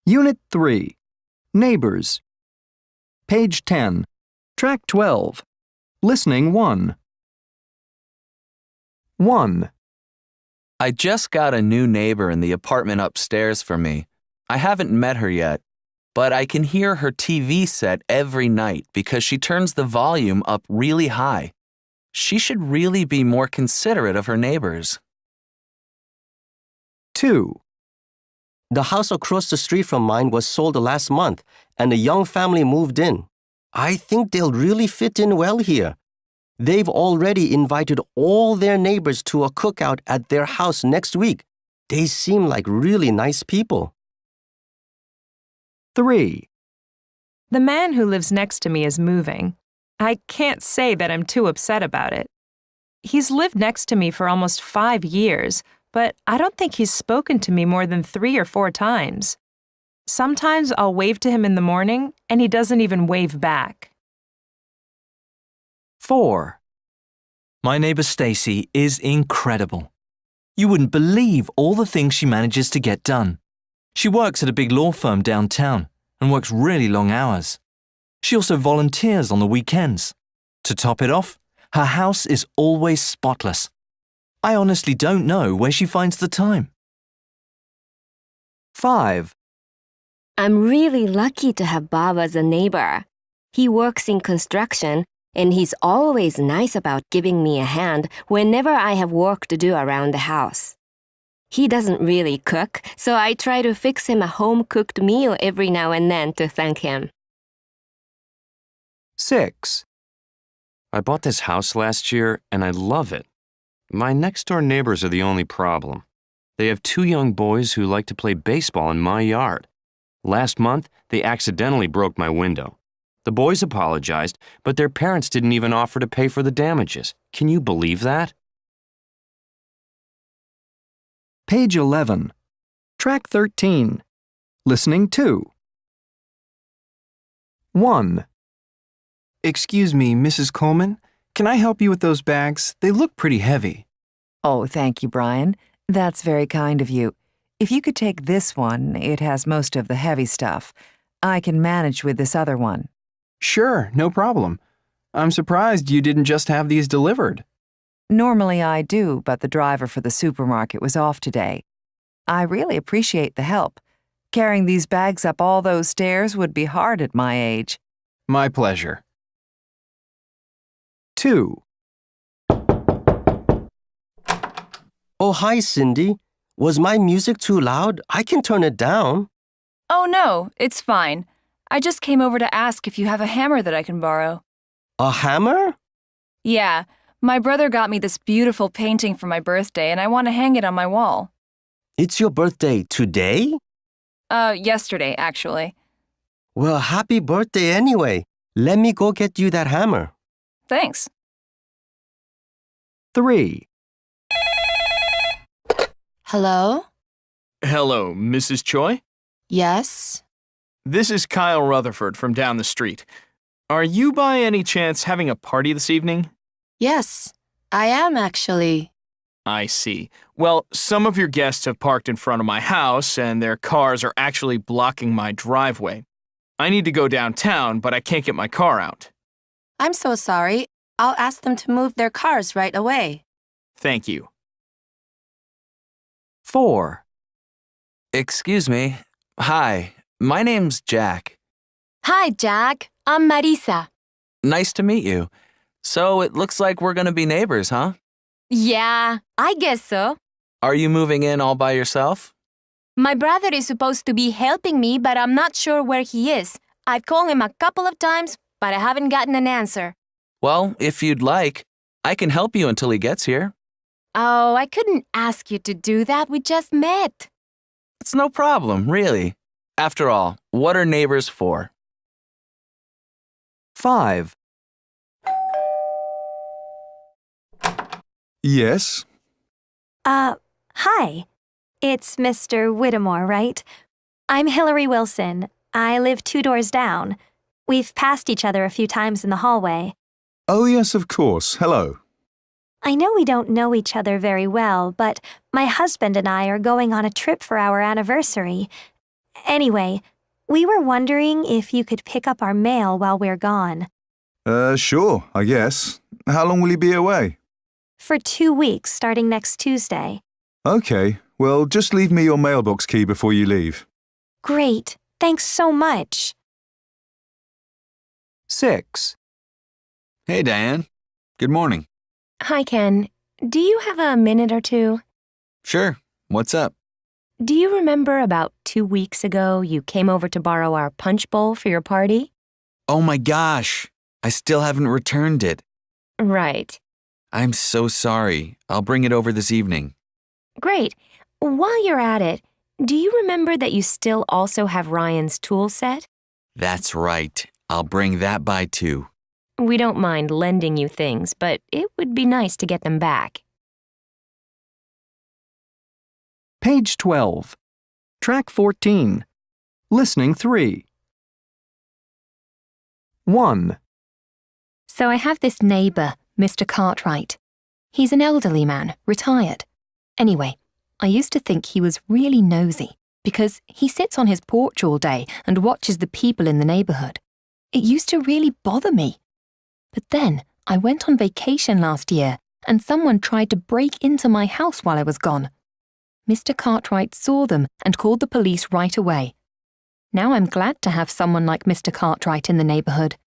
Unit 3. Neighbors. Page 10. Track 12. Listening 1. 1. I just got a new neighbor in the apartment upstairs from me. I haven't met her yet, but I can hear her TV set every night because she turns the volume up really high. She should really be more considerate of her neighbors. 2. The house across the street from mine was sold last month, and a young family moved in. I think they'll really fit in well here. They've already invited all their neighbors to a cookout at their house next week. They seem like really nice people. 3. The man who lives next to me is moving. I can't say that I'm too upset about it. He's lived next to me for almost 5 years, but I don't think he's spoken to me more than 3 or 4 times. Sometimes I'll wave to him in the morning, and he doesn't even wave back. 4. My neighbor Stacy is incredible. You wouldn't believe all the things she manages to get done. She works at a big law firm downtown and works really long hours. She also volunteers on the weekends. To top it off, her house is always spotless. I honestly don't know where she finds the time. 5. I'm really lucky to have Bob as a neighbor. He works in construction, and he's always nice about giving me a hand whenever I have work to do around the house. He doesn't really cook, so I try to fix him a home-cooked meal every now and then to thank him. 6. I bought this house last year, and I love it. My next-door neighbors are the only problem. They have 2 young boys who like to play baseball in my yard. Last month, they accidentally broke my window. The boys apologized, but their parents didn't even offer to pay for the damages. Can you believe that? Page 11. Track 13. Listening 2. 1. Excuse me, Mrs. Coleman. Can I help you with those bags? They look pretty heavy. Oh, thank you, Brian. That's very kind of you. If you could take this one, it has most of the heavy stuff. I can manage with this other one. Sure, no problem. I'm surprised you didn't just have these delivered. Normally I do, but the driver for the supermarket was off today. I really appreciate the help. Carrying these bags up all those stairs would be hard at my age. My pleasure. 2. Oh, hi, Cindy. Was my music too loud? I can turn it down. Oh, no, it's fine. I just came over to ask if you have a hammer that I can borrow. A hammer? Yeah, my brother got me this beautiful painting for my birthday, and I want to hang it on my wall. It's your birthday today? Yesterday, actually. Well, happy birthday anyway. Let me go get you that hammer. Thanks. 3. Hello? Hello, Mrs. Choi? Yes? This is Kyle Rutherford from down the street. Are you by any chance having a party this evening? Yes, I am actually. I see. Well, some of your guests have parked in front of my house, and their cars are actually blocking my driveway. I need to go downtown, but I can't get my car out. I'm so sorry. I'll ask them to move their cars right away. Thank you. 4. Excuse me. Hi, my name's Jack. Hi, Jack. I'm Marisa. Nice to meet you. So it looks like we're going to be neighbors, huh? Yeah, I guess so. Are you moving in all by yourself? My brother is supposed to be helping me, but I'm not sure where he is. I've called him a couple of times, but I haven't gotten an answer. Well, if you'd like, I can help you until he gets here. Oh, I couldn't ask you to do that. We just met. It's no problem, really. After all, what are neighbors for? 5. Yes? Hi. It's Mr. Whittemore, right? I'm Hillary Wilson. I live 2 doors down. We've passed each other a few times in the hallway. Oh, yes, of course. Hello. I know we don't know each other very well, but my husband and I are going on a trip for our anniversary. Anyway, we were wondering if you could pick up our mail while we're gone. Sure, I guess. How long will you be away? For 2 weeks, starting next Tuesday. Okay, well, just leave me your mailbox key before you leave. Great. Thanks so much. 6. Hey, Diane. Good morning. Hi, Ken. Do you have a minute or two? Sure. What's up? Do you remember about 2 weeks ago you came over to borrow our punch bowl for your party? Oh my gosh. I still haven't returned it. Right. I'm so sorry. I'll bring it over this evening. Great. While you're at it, do you remember that you still also have Ryan's tool set? That's right. I'll bring that by too. We don't mind lending you things, but it would be nice to get them back. Page 12. Track 14. Listening 3. 1. So I have this neighbour, Mr. Cartwright. He's an elderly man, retired. Anyway, I used to think he was really nosy because he sits on his porch all day and watches the people in the neighbourhood. It used to really bother me. But then I went on vacation last year and someone tried to break into my house while I was gone. Mr. Cartwright saw them and called the police right away. Now I'm glad to have someone like Mr. Cartwright in the neighbourhood.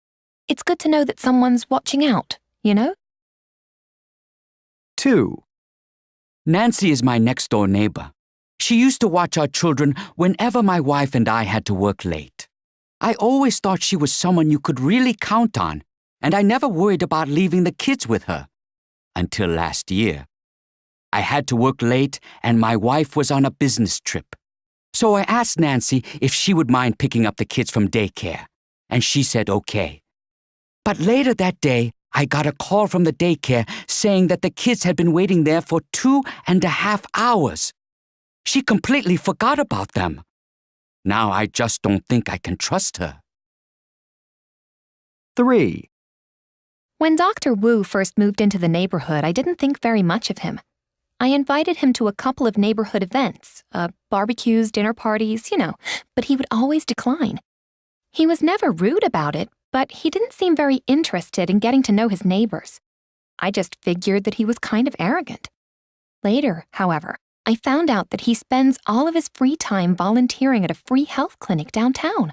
It's good to know that someone's watching out, you know? 2. Nancy is my next-door neighbor. She used to watch our children whenever my wife and I had to work late. I always thought she was someone you could really count on, and I never worried about leaving the kids with her. Until last year. I had to work late, and my wife was on a business trip. So I asked Nancy if she would mind picking up the kids from daycare, and she said okay. But later that day, I got a call from the daycare saying that the kids had been waiting there for 2.5 hours. She completely forgot about them. Now I just don't think I can trust her. 3. When Dr. Wu first moved into the neighbourhood, I didn't think very much of him. I invited him to a couple of neighbourhood events, barbecues, dinner parties, but he would always decline. He was never rude about it, but he didn't seem very interested in getting to know his neighbors. I just figured that he was kind of arrogant. Later, however, I found out that he spends all of his free time volunteering at a free health clinic downtown.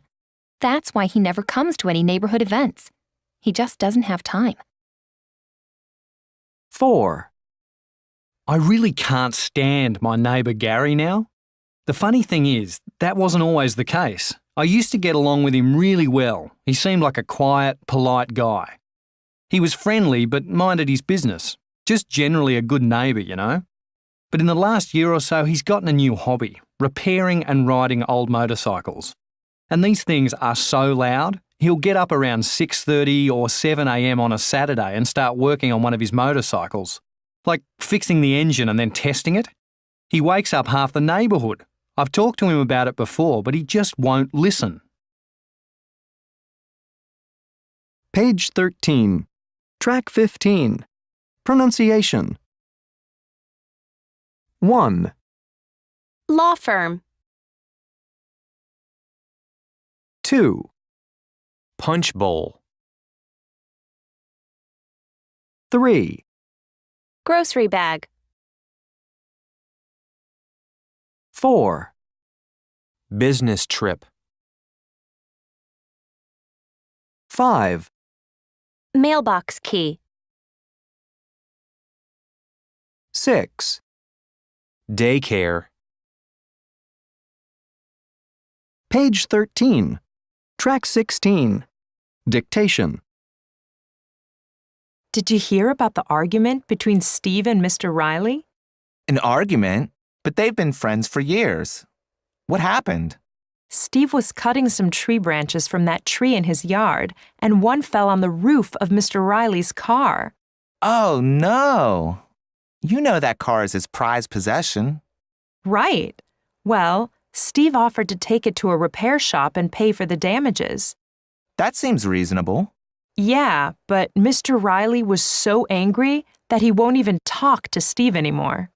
That's why he never comes to any neighborhood events. He just doesn't have time. 4. I really can't stand my neighbour Gary now. The funny thing is, that wasn't always the case. I used to get along with him really well. He seemed like a quiet, polite guy. He was friendly but minded his business. Just generally a good neighbour, But in the last year or so, he's gotten a new hobby, repairing and riding old motorcycles. And these things are so loud, he'll get up around 6:30 or 7 a.m. on a Saturday and start working on one of his motorcycles. Like fixing the engine and then testing it. He wakes up half the neighbourhood. I've talked to him about it before, but he just won't listen. Page 13. Track 15. Pronunciation. 1. Law firm. 2. Punch bowl. 3. Grocery bag. 4. Business trip. 5. Mailbox key. 6. Daycare. Page 13. Track 16. Dictation. Did you hear about the argument between Steve and Mr. Riley? An argument? But they've been friends for years. What happened? Steve was cutting some tree branches from that tree in his yard, and one fell on the roof of Mr. Riley's car. Oh, no. You know that car is his prized possession. Right. Well, Steve offered to take it to a repair shop and pay for the damages. That seems reasonable. Yeah, but Mr. Riley was so angry that he won't even talk to Steve anymore.